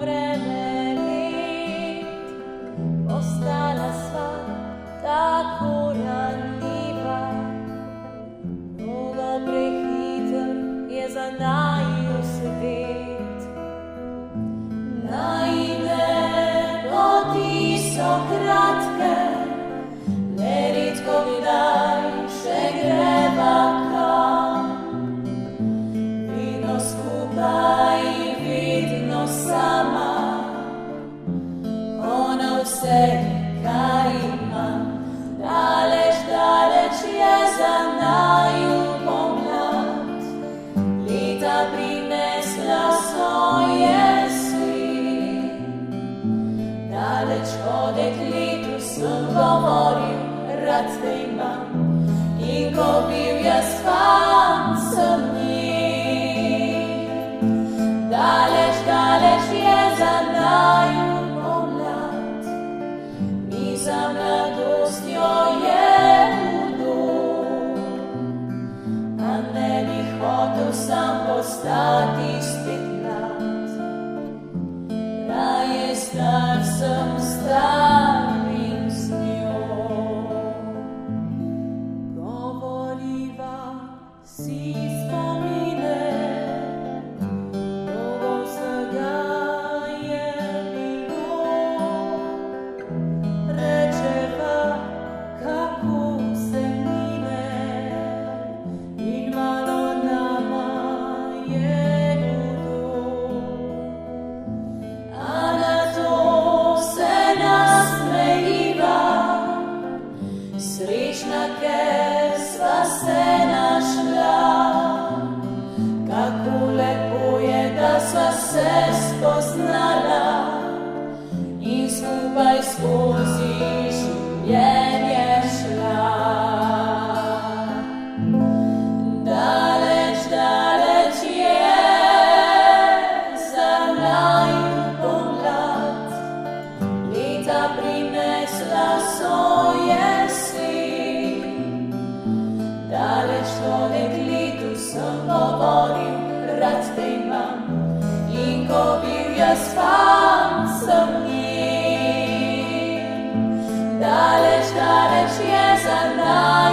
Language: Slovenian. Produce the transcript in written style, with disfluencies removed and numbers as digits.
vreme lít, ostala sva tako ranljiva. Mnogo prehiter je za naju svet. Najine poti so kratke, le redko kdaj še greva kam. Vedno skupaj, vedno sama, ona vse, kar imam. Daleč, daleč je za naju pomlad, leta prinesla svoje svet. Daleč od dekletu sem govoril, rad te imam, in ko bil jaz fant, sem njen. Daleč, daleč je za naju pomlad, mi za mladostjo je hudo, a ne bi hotel sam postati spet mlad. Raje star sem star in z njo govoriva si spomine. Mnogo vsega je bilo, rečeva, kako se mine, in malo nama je hudo. A na to se nasmejiva, srečna, ker sva se našla. Kako lepo je, da sva se spoznala in skupaj skozi življenje šla. Daleč, daleč je za naju pomlad, leta prinesla svoje svet. Daleč od dekletu sem govoril, rad te imam, in ko bil jaz fant, sem njen. Daleč, daleč je za naju